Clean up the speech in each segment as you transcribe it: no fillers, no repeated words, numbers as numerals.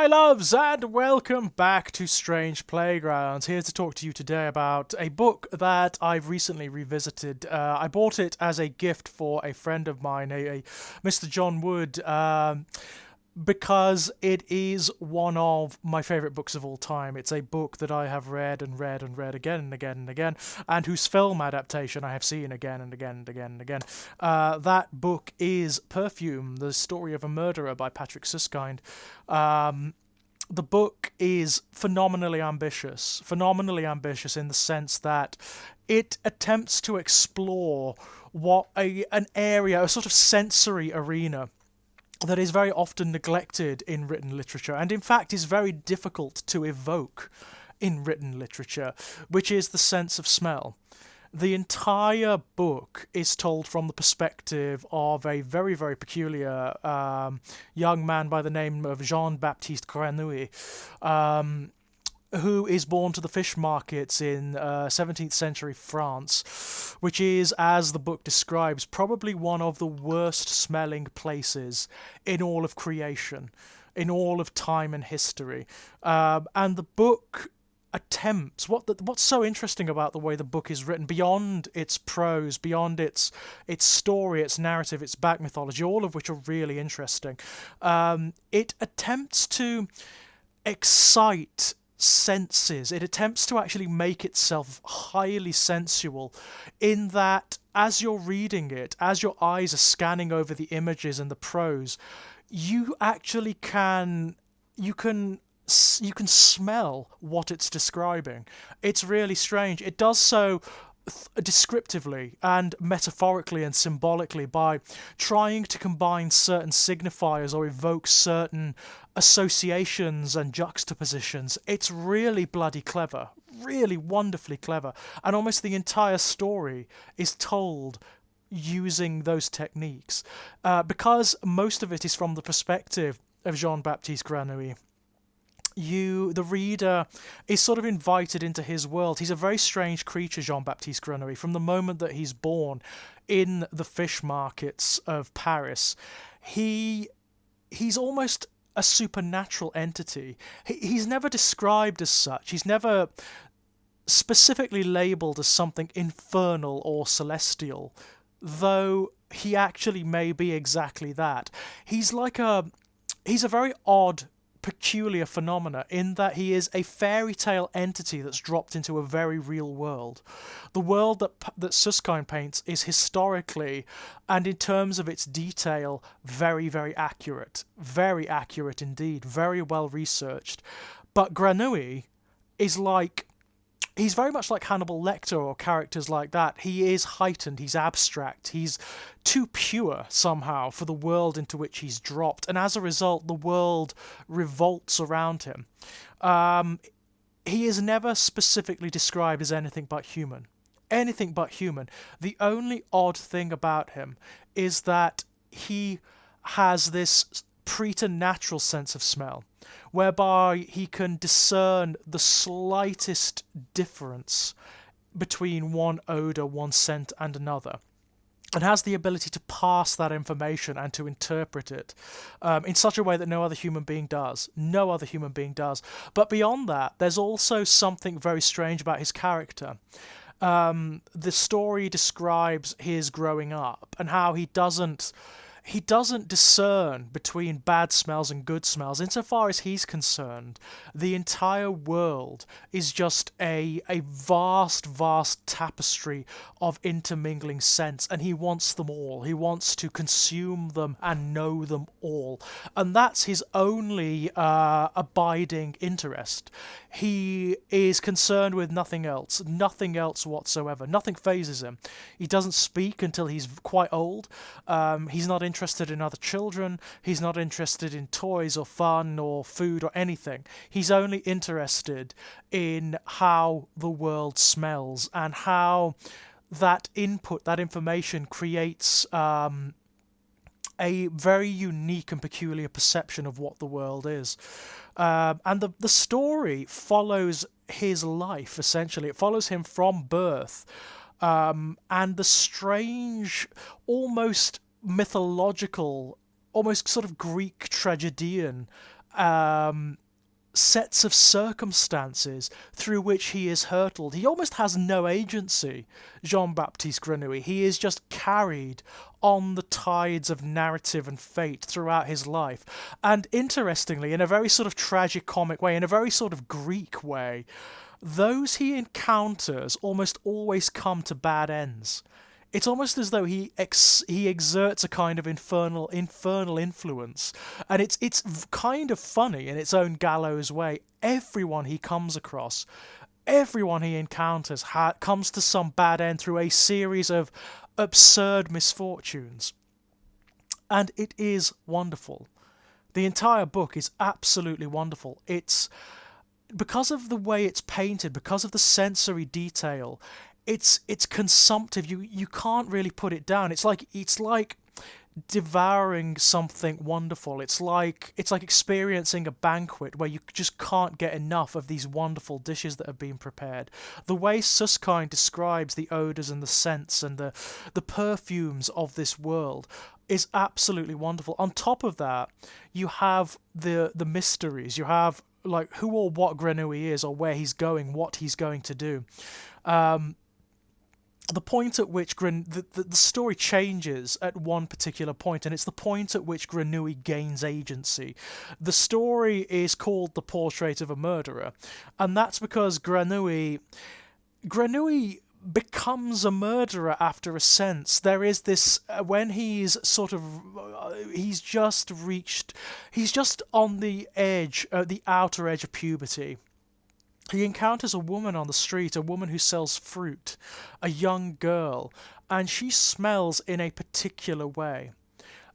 loves, and welcome back to Strange Playgrounds. Here to talk to you today about a book that I've recently revisited. I bought it as a gift for a friend of mine, a Mr. John Wood, because it is one of my favourite books of all time. It's a book that I have read and read and read again and again and again, and whose film adaptation I have seen again and again and again and again. That book is Perfume, the story of a murderer by Patrick Suskind. The book is phenomenally ambitious in the sense that it attempts to explore an area, a sort of sensory arena that is very often neglected in written literature, and in fact is very difficult to evoke in written literature, which is the sense of smell. The entire book is told from the perspective of a very, very peculiar young man by the name of Jean-Baptiste Grenouille, who is born to the fish markets in 17th century France, which is, as the book describes, probably one of the worst smelling places in all of creation, in all of time and history. And the book attempts, what's so interesting about the way the book is written, beyond its prose, beyond its story, its narrative, its back mythology, all of which are really interesting, it attempts to excite senses. It attempts to actually make itself highly sensual, in that as you're reading it, as your eyes are scanning over the images and the prose, you actually can smell what it's describing. It's really strange. It does so descriptively and metaphorically and symbolically by trying to combine certain signifiers or evoke certain associations and juxtapositions. It's really bloody clever, really wonderfully clever, and almost the entire story is told using those techniques. Because most of it is from the perspective of Jean-Baptiste Grenouille, the reader is sort of invited into his world. He's a very strange creature, Jean-Baptiste Grenouille. From the moment that he's born in the fish markets of Paris, he's almost a supernatural entity. He's never described as such. He's never specifically labelled as something infernal or celestial, though he actually may be exactly that. He's a very odd, peculiar phenomena in that he is a fairy tale entity that's dropped into a very real world. The world that Suskind paints is historically, and in terms of its detail, very, very accurate indeed, very well researched. But Grenouille is he's very much like Hannibal Lecter or characters like that. He is heightened, he's abstract, he's too pure somehow for the world into which he's dropped, and as a result the world revolts around him. He is never specifically described as anything but human. Anything but human. The only odd thing about him is that he has this preternatural sense of smell, whereby he can discern the slightest difference between one odour, one scent, and another, and has the ability to pass that information and to interpret it in such a way that no other human being does. No other human being does. But beyond that, there's also something very strange about his character. The story describes his growing up and how he doesn't discern between bad smells and good smells. Insofar as he's concerned, the entire world is just a vast, vast tapestry of intermingling scents, and he wants them all. He wants to consume them and know them all. And that's his only abiding interest. He is concerned with nothing else whatsoever. Nothing phases him. He doesn't speak until he's quite old. He's not interested in other children. He's not interested in toys or fun or food or anything. He's only interested in how the world smells and how that information creates a very unique and peculiar perception of what the world is. And the story follows his life, essentially. It follows him from birth. And the strange, almost mythological, almost sort of Greek tragedian sets of circumstances through which he is hurtled. He almost has no agency, Jean-Baptiste Grenouille. He is just carried on the tides of narrative and fate throughout his life. And interestingly, in a very sort of tragicomic way, in a very sort of Greek way, those he encounters almost always come to bad ends. It's almost as though he exerts a kind of infernal influence, and it's kind of funny in its own gallows way. Everyone he comes across, everyone he encounters, comes to some bad end through a series of absurd misfortunes, and it is wonderful. The entire book is absolutely wonderful. It's because of the way it's painted, because of the sensory detail, it's consumptive. You can't really put it down. It's like devouring something wonderful. It's like experiencing a banquet where you just can't get enough of these wonderful dishes that have been prepared. The way Susskind describes the odors and the scents and the perfumes of this world is absolutely wonderful. On top of that, you have the mysteries. You have like who or what Grenouille is, or where he's going, what he's going to do. The point at which the story changes at one particular point, and it's the point at which Grenouille gains agency. The story is called The Portrait of a Murderer, and that's because Grenouille becomes a murderer after a sense. There is this when he's sort of he's just on the edge, the outer edge of puberty. He encounters a woman on the street, a woman who sells fruit, a young girl, and she smells in a particular way.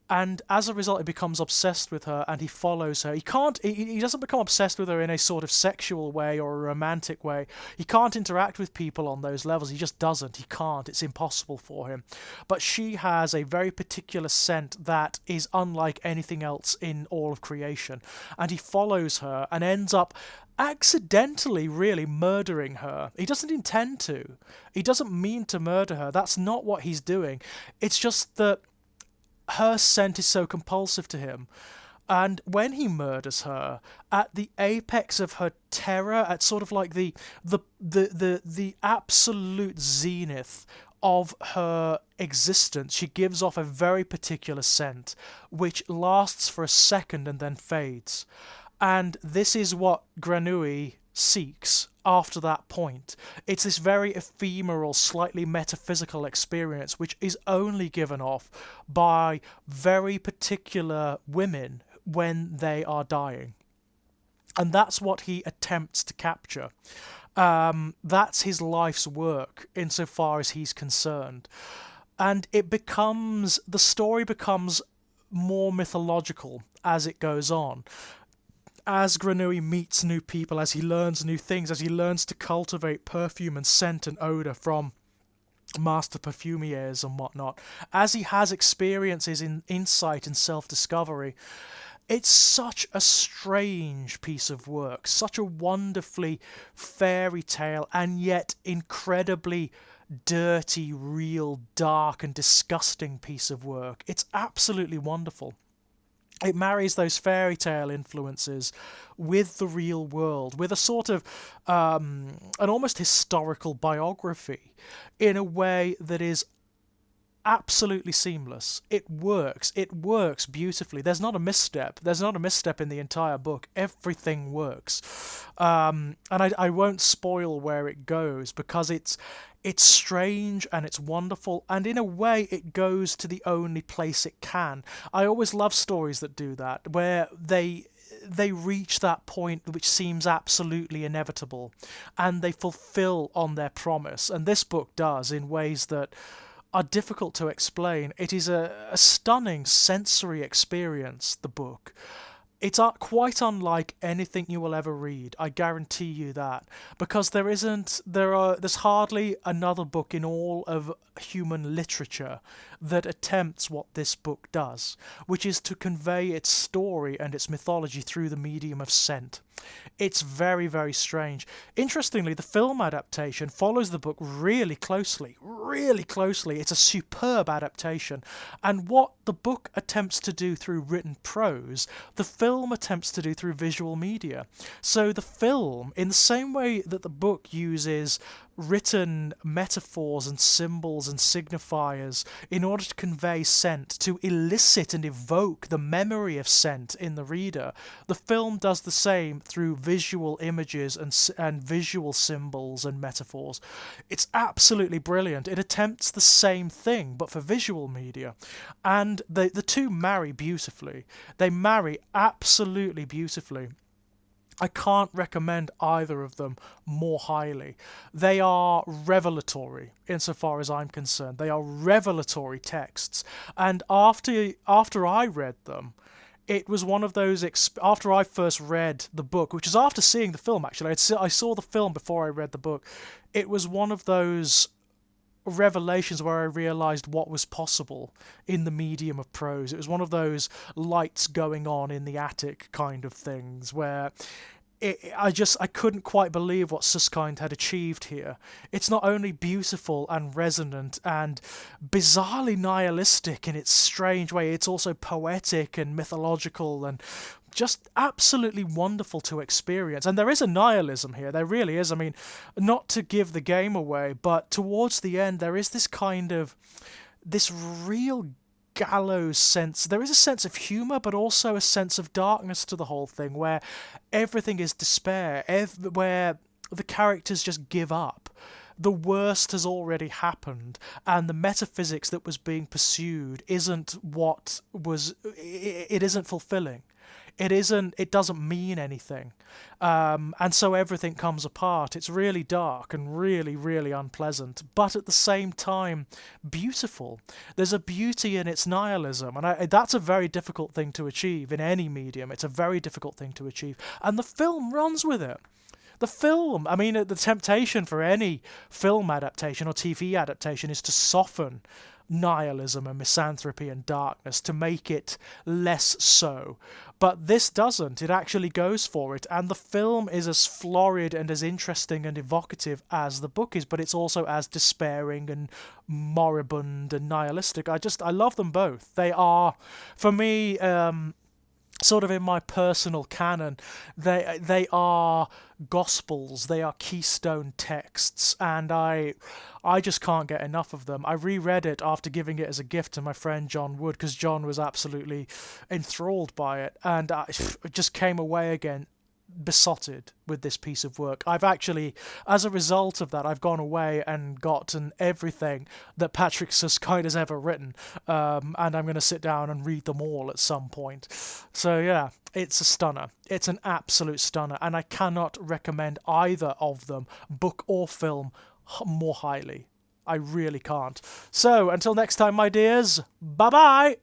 And as a result, he becomes obsessed with her, and he follows her. He doesn't become obsessed with her in a sort of sexual way or a romantic way. He can't interact with people on those levels. He just doesn't. He can't. It's impossible for him. But she has a very particular scent that is unlike anything else in all of creation. And he follows her and ends up accidentally really murdering her. He doesn't intend to. He doesn't mean to murder her. That's not what he's doing. It's just that her scent is so compulsive to him. And when he murders her, at the apex of her terror, at sort of like the absolute zenith of her existence, she gives off a very particular scent, which lasts for a second and then fades. And this is what Grenouille seeks after that point. It's this very ephemeral, slightly metaphysical experience which is only given off by very particular women when they are dying. And that's what he attempts to capture. That's his life's work insofar as he's concerned. And the story becomes more mythological as it goes on. As Grenouille meets new people, as he learns new things, as he learns to cultivate perfume and scent and odour from master perfumiers and whatnot, as he has experiences in insight and self-discovery, it's such a strange piece of work, such a wonderfully fairy tale, and yet incredibly dirty, real, dark and disgusting piece of work. It's absolutely wonderful. It marries those fairy tale influences with the real world, with a sort of an almost historical biography in a way that is absolutely seamless. It works beautifully. There's not a misstep in the entire book. Everything works. And I won't spoil where it goes, because it's strange and it's wonderful, and in a way it goes to the only place it can. I always love stories that do that, where they reach that point which seems absolutely inevitable, and they fulfill on their promise. And this book does, in ways that are difficult to explain. It is a stunning sensory experience, the book. It's quite unlike anything you will ever read, I guarantee you that, because there's hardly another book in all of human literature that attempts what this book does, which is to convey its story and its mythology through the medium of scent. It's very, very strange. Interestingly, the film adaptation follows the book really closely, really closely. It's a superb adaptation. And what the book attempts to do through written prose, the film attempts to do through visual media. So the film, in the same way that the book uses written metaphors and symbols and signifiers in order to convey scent, to elicit and evoke the memory of scent in the reader, the film does the same through visual images and visual symbols and metaphors. It's absolutely brilliant. It attempts the same thing but for visual media, and the two marry beautifully. They marry absolutely beautifully. I can't recommend either of them more highly. They are revelatory insofar as I'm concerned. They are revelatory texts. And after I read them, it was one of those, after I first read the book, which is after seeing the film actually, I saw the film before I read the book, it was one of those revelations where I realized what was possible in the medium of prose. It was one of those lights going on in the attic kind of things where I couldn't quite believe what Susskind had achieved here. It's not only beautiful and resonant and bizarrely nihilistic in its strange way, it's also poetic and mythological and just absolutely wonderful to experience. And there is a nihilism here, there really is. I mean, not to give the game away, but towards the end there is this real gallows sense. There is a sense of humour, but also a sense of darkness to the whole thing, where everything is despair, where the characters just give up. The worst has already happened, and the metaphysics that was being pursued isn't fulfilling. It doesn't mean anything. And so everything comes apart. It's really dark and really, really unpleasant, but at the same time, beautiful. There's a beauty in its nihilism, and that's a very difficult thing to achieve in any medium. It's a very difficult thing to achieve, and the film runs with it. The film, I mean, the temptation for any film adaptation or TV adaptation is to soften nihilism and misanthropy and darkness to make it less so. But this doesn't. It actually goes for it. And the film is as florid and as interesting and evocative as the book is, but it's also as despairing and moribund and nihilistic. I love them both. They are, for me, sort of in my personal canon, they are gospels, they are keystone texts, and I just can't get enough of them. I reread it after giving it as a gift to my friend John Wood, because John was absolutely enthralled by it, and I just came away again besotted with this piece of work. I've actually, as a result of that, I've gone away and gotten everything that Patrick Susskind has ever written, and I'm going to sit down and read them all at some point. So yeah, it's a stunner. It's an absolute stunner, and I cannot recommend either of them, book or film, more highly. I really can't. So until next time, my dears, bye-bye!